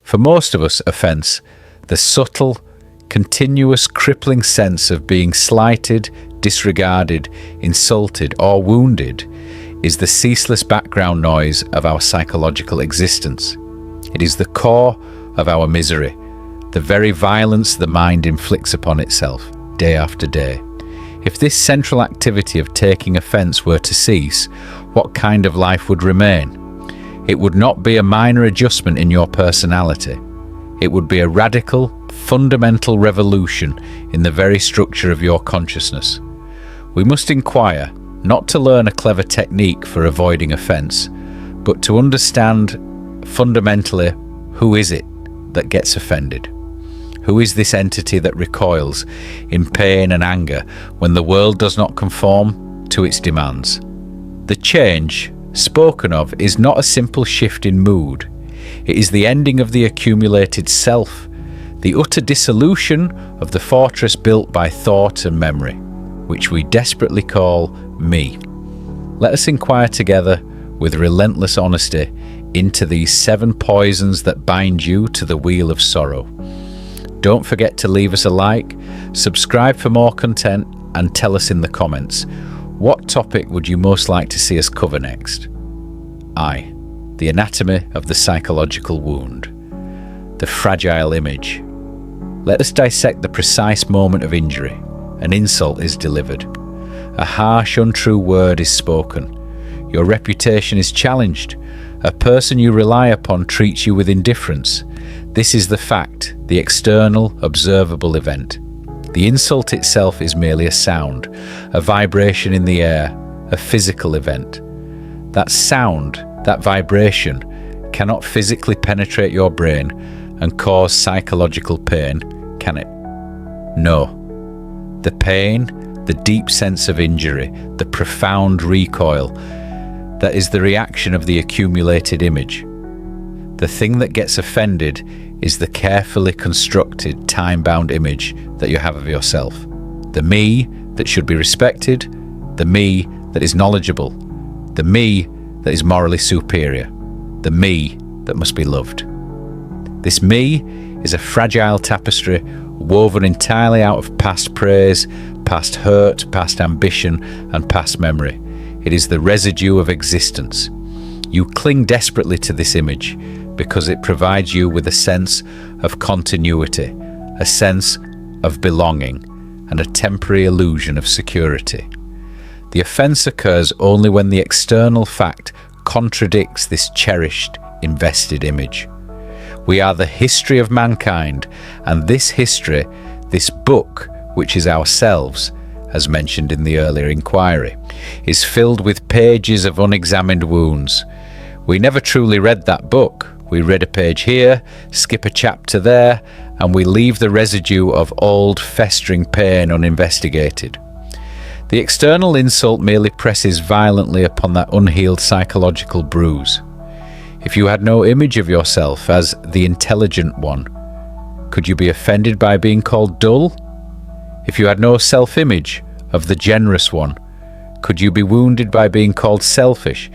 For most of us, offence, the subtle, continuous, crippling sense of being slighted, disregarded, insulted, or wounded, is the ceaseless background noise of our psychological existence. It is the core of our misery, the very violence the mind inflicts upon itself, day after day. If this central activity of taking offence were to cease, what kind of life would remain? It would not be a minor adjustment in your personality. It would be a radical, fundamental revolution in the very structure of your consciousness. We must inquire, not to learn a clever technique for avoiding offence, but to understand fundamentally, who is it that gets offended? Who is this entity that recoils in pain and anger when the world does not conform to its demands? The change spoken of is not a simple shift in mood. It is the ending of the accumulated self, the utter dissolution of the fortress built by thought and memory, which we desperately call me. Let us inquire together with relentless honesty into these 7 poisons that bind you to the wheel of sorrow. Don't forget to leave us a like, subscribe for more content, and tell us in the comments, what topic would you most like to see us cover next? The anatomy of the psychological wound. The fragile image. Let us dissect the precise moment of injury. An insult is delivered. A harsh, untrue word is spoken. Your reputation is challenged. A person you rely upon treats you with indifference. This is the fact, the external, observable event. The insult itself is merely a sound, a vibration in the air, a physical event. That sound, that vibration, cannot physically penetrate your brain and cause psychological pain, can it? No. The pain, the deep sense of injury, the profound recoil, that is the reaction of the accumulated image. The thing that gets offended is the carefully constructed, time-bound image that you have of yourself. The me that should be respected, the me that is knowledgeable, the me that is morally superior, the me that must be loved. This me is a fragile tapestry woven entirely out of past praise, past hurt, past ambition, and past memory. It is the residue of existence. You cling desperately to this image because it provides you with a sense of continuity, a sense of belonging, and a temporary illusion of security. The offence occurs only when the external fact contradicts this cherished, invested image. We are the history of mankind, and this history, this book, which is ourselves, as mentioned in the earlier inquiry, is filled with pages of unexamined wounds. We never truly read that book. We read a page here, skip a chapter there, and we leave the residue of old, festering pain uninvestigated. The external insult merely presses violently upon that unhealed psychological bruise. If you had no image of yourself as the intelligent one, could you be offended by being called dull? If you had no self-image of the generous one, could you be wounded by being called selfish?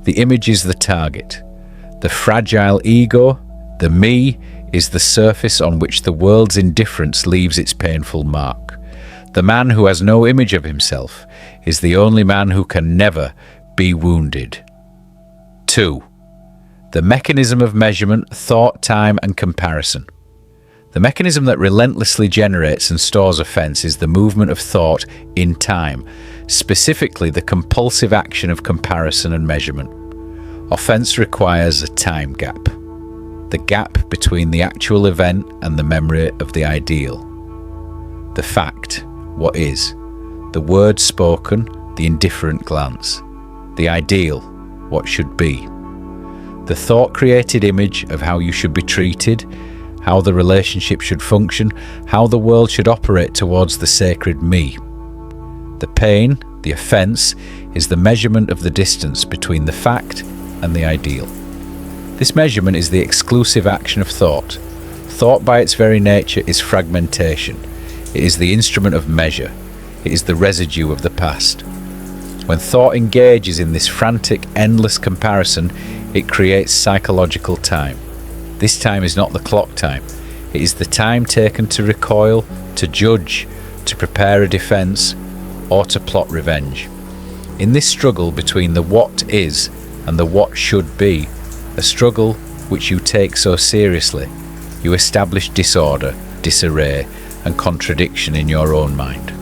The image is the target. The fragile ego, the me, is the surface on which the world's indifference leaves its painful mark. The man who has no image of himself is the only man who can never be wounded. 2. The mechanism of measurement, thought, time, and comparison. The mechanism that relentlessly generates and stores offence is the movement of thought in time, specifically the compulsive action of comparison and measurement. Offence requires a time gap, the gap between the actual event and the memory of the ideal. The fact, what is, the word spoken, the indifferent glance, the ideal, what should be, the thought-created image of how you should be treated, how the relationship should function, how the world should operate towards the sacred me. The pain, the offence, is the measurement of the distance between the fact and the ideal. This measurement is the exclusive action of thought. Thought by its very nature is fragmentation. It is the instrument of measure. It is the residue of the past. When thought engages in this frantic, endless comparison, it creates psychological time. This time is not the clock time. It is the time taken to recoil, to judge, to prepare a defence, or to plot revenge. In this struggle between the what is and the what should be, a struggle which you take so seriously, you establish disorder, disarray, and contradiction in your own mind.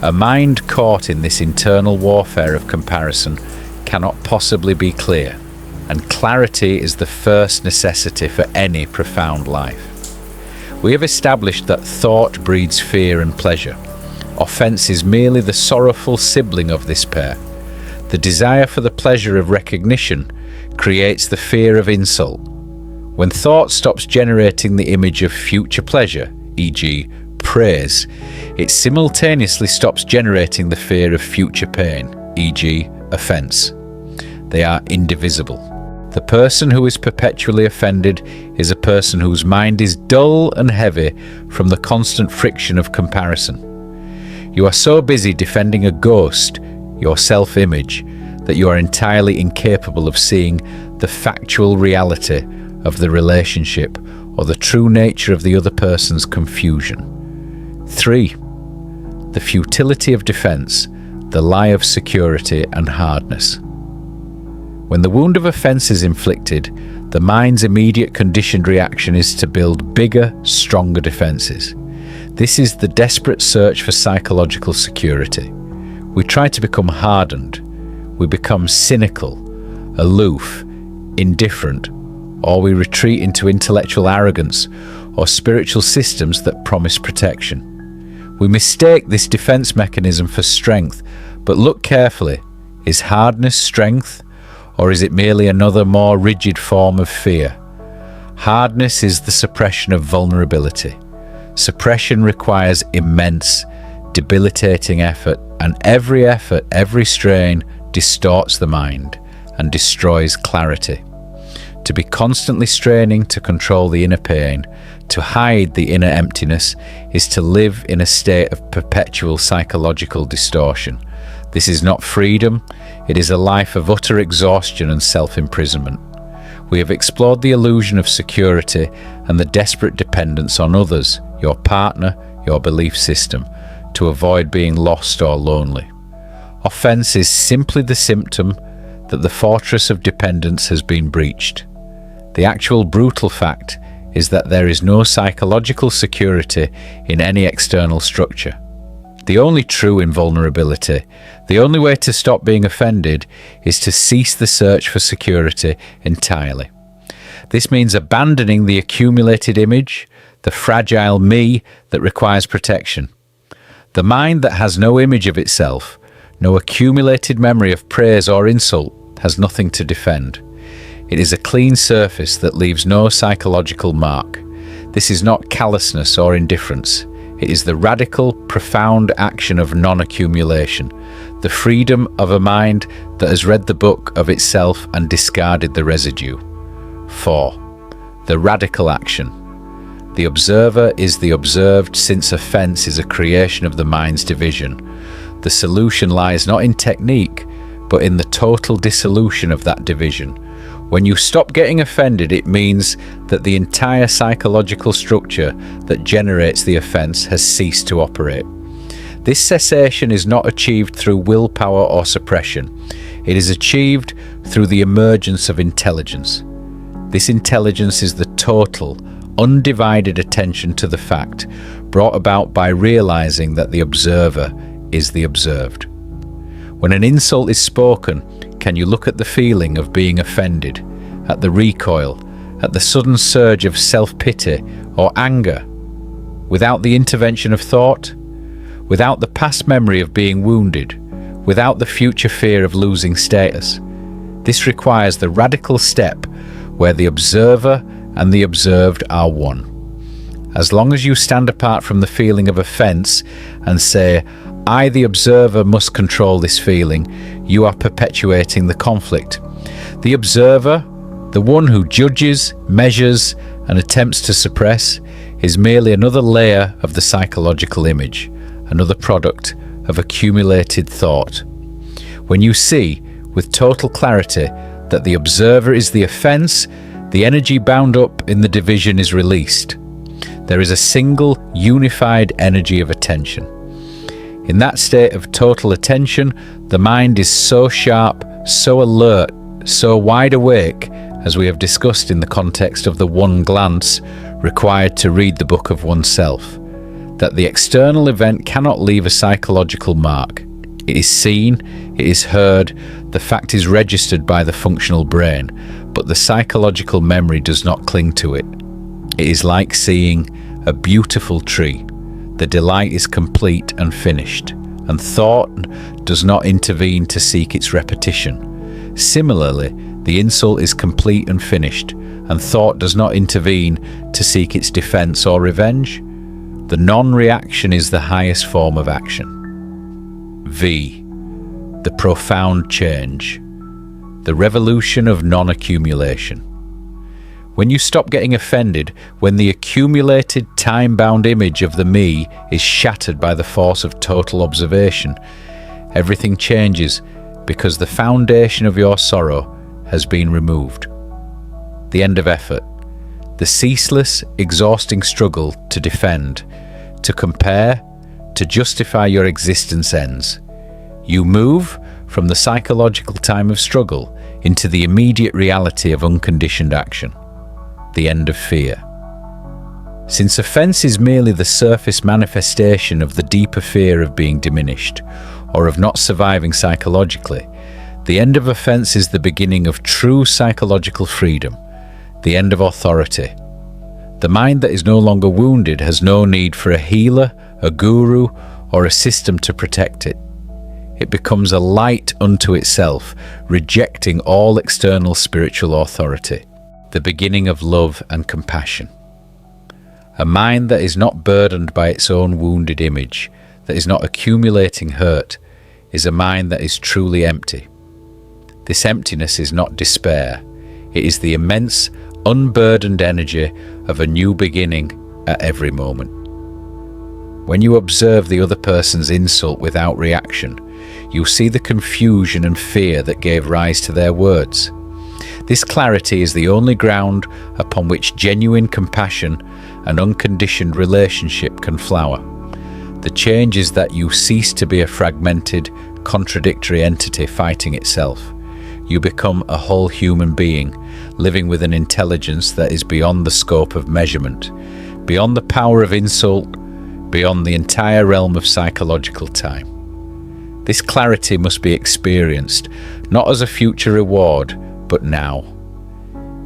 A mind caught in this internal warfare of comparison cannot possibly be clear, and clarity is the first necessity for any profound life. We have established that thought breeds fear and pleasure. Offence is merely the sorrowful sibling of this pair. The desire for the pleasure of recognition creates the fear of insult. When thought stops generating the image of future pleasure, e.g., praise, it simultaneously stops generating the fear of future pain, e.g., offence. They are indivisible. The person who is perpetually offended is a person whose mind is dull and heavy from the constant friction of comparison. You are so busy defending a ghost, your self-image, that you are entirely incapable of seeing the factual reality of the relationship or the true nature of the other person's confusion. 3. The futility of defence, the lie of security and hardness. When the wound of offence is inflicted, the mind's immediate conditioned reaction is to build bigger, stronger defences. This is the desperate search for psychological security. We try to become hardened. We become cynical, aloof, indifferent, or we retreat into intellectual arrogance or spiritual systems that promise protection. We mistake this defense mechanism for strength, but look carefully. Is hardness strength, or is it merely another more rigid form of fear? Hardness is the suppression of vulnerability. Suppression requires immense, debilitating effort, and every strain distorts the mind and destroys clarity. To be constantly straining to control the inner pain, to hide the inner emptiness, is to live in a state of perpetual psychological distortion. This is not freedom, it is a life of utter exhaustion and self-imprisonment. We have explored the illusion of security and the desperate dependence on others, your partner, your belief system, to avoid being lost or lonely. Offence is simply the symptom that the fortress of dependence has been breached. The actual brutal fact is that there is no psychological security in any external structure. The only true invulnerability, the only way to stop being offended, is to cease the search for security entirely. This means abandoning the accumulated image, the fragile me that requires protection. The mind that has no image of itself, no accumulated memory of praise or insult, has nothing to defend. It is a clean surface that leaves no psychological mark. This is not callousness or indifference. It is the radical, profound action of non-accumulation, the freedom of a mind that has read the book of itself and discarded the residue. 4. The radical action. The observer is the observed, since offence is a creation of the mind's division. The solution lies not in technique, but in the total dissolution of that division. When you stop getting offended, it means that the entire psychological structure that generates the offence has ceased to operate. This cessation is not achieved through willpower or suppression. It is achieved through the emergence of intelligence. This intelligence is the total, undivided attention to the fact, brought about by realizing that the observer is the observed. When an insult is spoken, can you look at the feeling of being offended, at the recoil, at the sudden surge of self-pity or anger, without the intervention of thought, without the past memory of being wounded, without the future fear of losing status? This requires the radical step where the observer and the observed are one. As long as you stand apart from the feeling of offence and say, I, the observer, must control this feeling, you are perpetuating the conflict. The observer, the one who judges, measures, and attempts to suppress, is merely another layer of the psychological image, another product of accumulated thought. When you see, with total clarity, that the observer is the offence, The energy bound up in the division is released. There is a single, unified energy of attention. In that state of total attention, the mind is so sharp, so alert, so wide awake, as we have discussed in the context of the one glance required to read the book of oneself, that the external event cannot leave a psychological mark. It is seen, it is heard, the fact is registered by the functional brain, but the psychological memory does not cling to it. It is like seeing a beautiful tree. The delight is complete and finished, and thought does not intervene to seek its repetition. Similarly, the insult is complete and finished, and thought does not intervene to seek its defense or revenge. The non-reaction is the highest form of action. V. The profound change. The revolution of non-accumulation. When you stop getting offended, when the accumulated time-bound image of the me is shattered by the force of total observation, everything changes because the foundation of your sorrow has been removed. The end of effort. The ceaseless, exhausting struggle to defend, to compare, to justify your existence ends. You move from the psychological time of struggle into the immediate reality of unconditioned action. The end of fear. Since offence is merely the surface manifestation of the deeper fear of being diminished, or of not surviving psychologically, the end of offence is the beginning of true psychological freedom, the end of authority. The mind that is no longer wounded has no need for a healer, a guru, or a system to protect it. It becomes a light unto itself, rejecting all external spiritual authority. The beginning of love and compassion. A mind that is not burdened by its own wounded image, that is not accumulating hurt, is a mind that is truly empty. This emptiness is not despair. It is the immense, unburdened energy of a new beginning at every moment. When you observe the other person's insult without reaction, you see the confusion and fear that gave rise to their words. This clarity is the only ground upon which genuine compassion and unconditioned relationship can flower. The change is that you cease to be a fragmented, contradictory entity fighting itself. You become a whole human being, living with an intelligence that is beyond the scope of measurement, beyond the power of insult, beyond the entire realm of psychological time. This clarity must be experienced, not as a future reward, but now.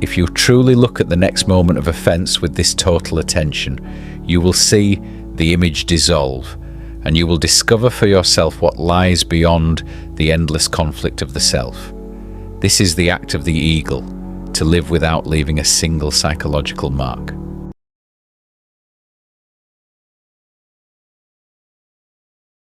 If you truly look at the next moment of offence with this total attention, you will see the image dissolve, and you will discover for yourself what lies beyond the endless conflict of the self. This is the act of the eagle, to live without leaving a single psychological mark.